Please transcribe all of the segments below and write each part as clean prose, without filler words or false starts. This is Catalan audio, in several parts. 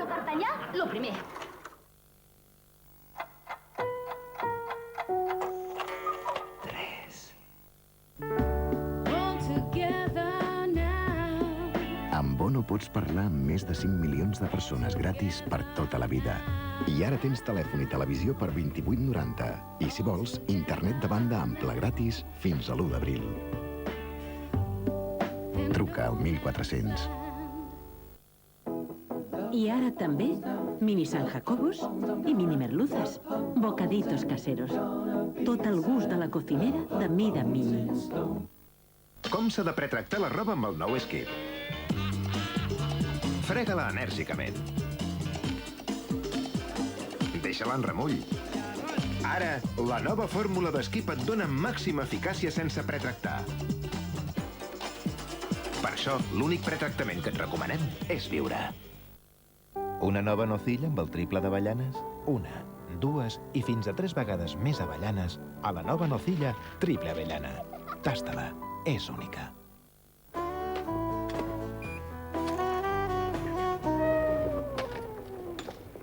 D'Artagnan, lo primer. Amb Bono pots parlar amb més de 5 milions de persones gratis per tota la vida. I ara tens telèfon i televisió per 28,90. I si vols, internet de banda ampla gratis fins a l'1 d'abril. Truca al 1400. I ara també mini San Jacobos i mini merluzas. Bocaditos caseros. Tot el gust de la cocinera de mida mini. Com s'ha de pretractar la roba amb el nou Skip? Frega-la enèrgicament. Deixa-la en remull. Ara, la nova fórmula d'Skip et dona màxima eficàcia sense pretractar. Per això, l'únic pretractament que et recomanem és viure. Una nova nocilla amb el triple d'avellanes? 1, 2 i fins a 3 vegades més avellanes a la nova nocilla triple avellana. Tasta-la, és única.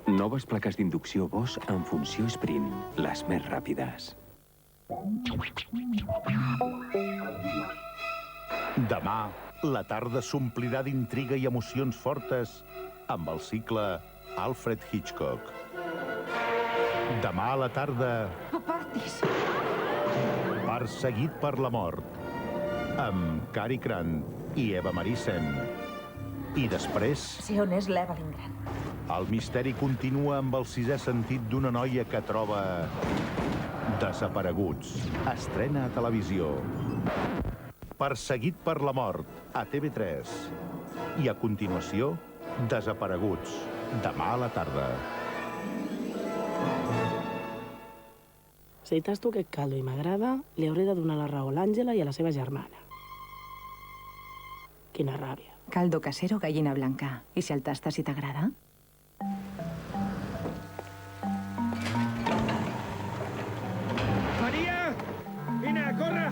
Noves plaques d'inducció Bosch en funció Sprint, les més ràpides. Demà, la tarda s'omplirà d'intriga i emocions fortes amb el cicle Alfred Hitchcock. Demà a la tarda... Apartis! Perseguit per la mort, amb Cary Grant i Eva Marisen. I després... Sé on és l'Evelyn Grant. El misteri continua amb el 6è sentit d'una noia que troba... desapareguts. Estrena a televisió. Perseguit per la mort, a TV3. I a continuació, Desapareguts. Demà a la tarda. Si tasto aquest caldo i m'agrada, li hauré de donar la raó a l'Àngela i a la seva germana. Quina ràbia. Caldo casero, gallina blanca. I si el tastes i t'agrada? Maria! Vine, corre!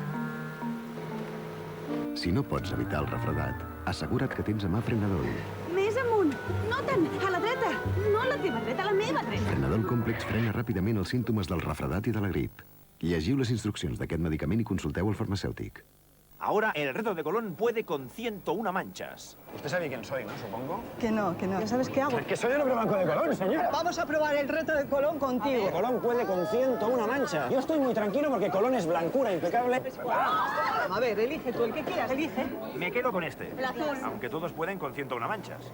Si no pots evitar el refredat, assegura't que tens a mà Frenadol. Més amunt! No tant! A la dreta! No a la teva dreta, a la meva dreta! Frenadol Complex frena ràpidament els símptomes del refredat i de la grip. Llegiu les instruccions d'aquest medicament i consulteu el farmacèutic. Ahora el reto de Colón puede con 101 manchas. Usted sabe quién soy, ¿no? Supongo. Que no. ¿Ya sabes qué hago? Que soy el hombre blanco de Colón, señora. Vamos a probar el reto de Colón contigo. Colón puede con 101 manchas. Yo estoy muy tranquilo porque Colón es blancura impecable. A ver, elige tú el que quieras, elige. Me quedo con este. El azul. Aunque todos pueden con 101 manchas.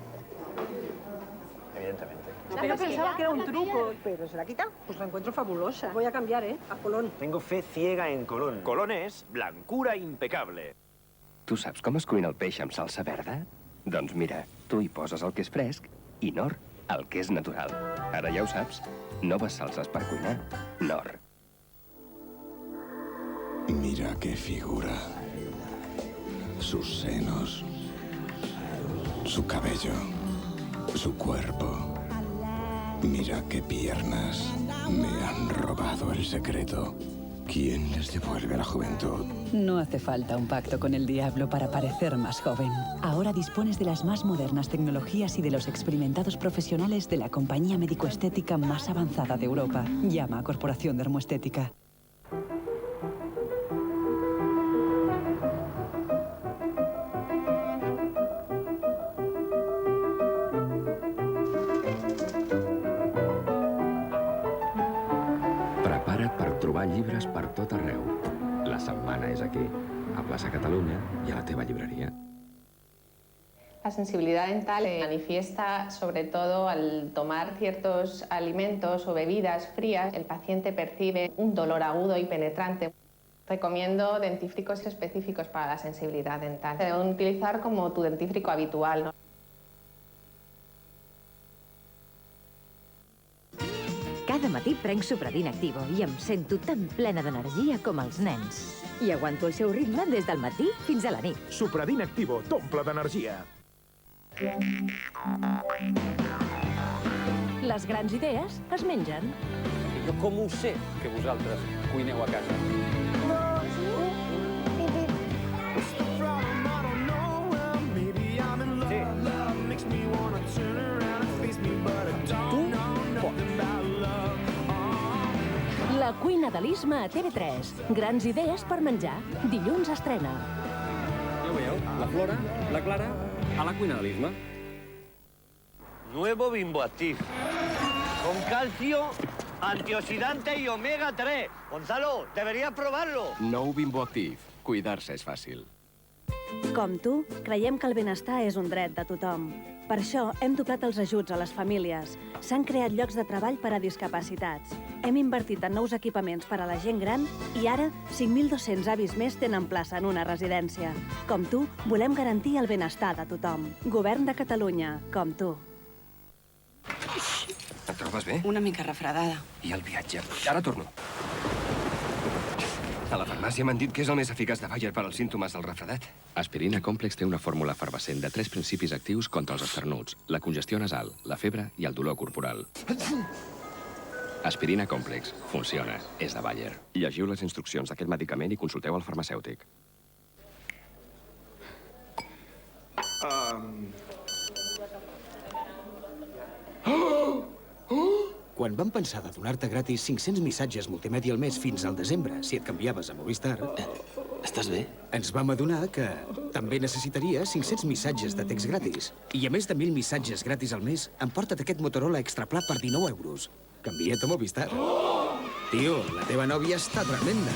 Evidentemente. Pero pensaba que era un truco. Pero se la quita. Pues la encuentro fabulosa. Voy a cambiar, A Colón. Tengo fe ciega en Colón. Colón es blancura impecable. Tu saps com es cuina el peix amb salsa verda? Doncs mira, tu hi poses el que és fresc i Nor, el que és natural. Ara ja ho saps, noves salses per cuinar. Nor. Mira qué figura. Sus senos. Su cabello. Su cuerpo. Mira qué piernas. Me han robado el secreto. ¿Quién les devuelve la juventud? No hace falta un pacto con el diablo para parecer más joven. Ahora dispones de las más modernas tecnologías y de los experimentados profesionales de la compañía médico-estética más avanzada de Europa. Llama a Corporación Dermoestética. Prepara't per trobar llibres per tot arreu. La setmana és aquí, a Plaça Catalunya i a la teva llibreria. La sensibilidad dental se manifiesta sobre todo al tomar ciertos alimentos o bebidas frías. El paciente percibe un dolor agudo y penetrante. Recomiendo dentífricos específicos para la sensibilidad dental. Se deben utilizar como tu dentífrico habitual, ¿no? Cada matí prenc Supradin Activo i em sento tan plena d'energia com els nens. I aguanto el seu ritme des del matí fins a la nit. Supradin Activo t'omple d'energia. Les grans idees es mengen. Jo com ho sé que vosaltres cuineu a casa? Sí. Cuina de l'Isma a TV3. Grans idees per menjar. Dilluns estrena. Ja ho veieu, la Flora, la Clara, a la cuina de l'Isma. Nuevo Bimbo Active. Con calcio, antioxidante y omega 3. Gonzalo, deberías probarlo. Nou Bimbo Active. Cuidar-se és fàcil. Com tu, creiem que el benestar és un dret de tothom. Per això hem doblat els ajuts a les famílies. S'han creat llocs de treball per a discapacitats. Hem invertit en nous equipaments per a la gent gran i ara 5.200 avis més tenen plaça en una residència. Com tu, volem garantir el benestar de tothom. Govern de Catalunya, com tu. Et trobes bé? Una mica refredada. I el viatge? Ara torno. A la farmàcia m'han dit que és el més eficaç de Bayer per als símptomes del refredat. Aspirina Complex té una fórmula efervescent de 3 principis actius contra els esternuts, la congestió nasal, la febre i el dolor corporal. Aspirina Complex. Funciona. És de Bayer. Llegiu les instruccions d'aquest medicament i consulteu el farmacèutic. Quan vam pensar de donar-te gratis 500 missatges multimèdia al mes fins al desembre, si et canviaves a Movistar... Estàs bé? Ens vam adonar que també necessitaries 500 missatges de text gratis. I a més de 1.000 missatges gratis al mes, emporta't aquest Motorola Extra Pla per 19 euros. Canvia't a Movistar. Tio, la teva nòvia està tremenda,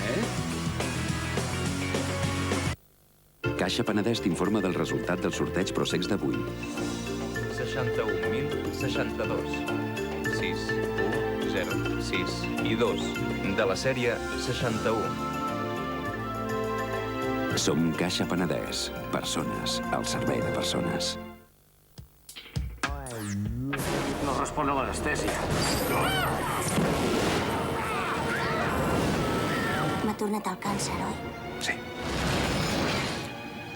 Caixa Penedès t'informa del resultat del sorteig Prosex d'avui. 61.062. 6, 1, 0, 6 i 2. De la sèrie 61. Som Caixa Penedès. Persones al servei de persones. No respon a l'anestèsia. M'ha tornat el càncer, oi? Sí.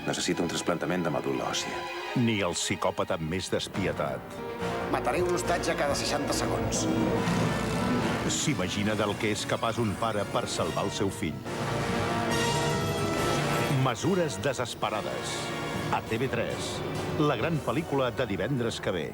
Necessita un trasplantament de medul·la òssia. Ni el psicòpata més despietat. Mataré un hostatge cada 60 segons. S'imagina del que és capaç un pare per salvar el seu fill. Mesures desesperades. A TV3. La gran pel·lícula de divendres que ve.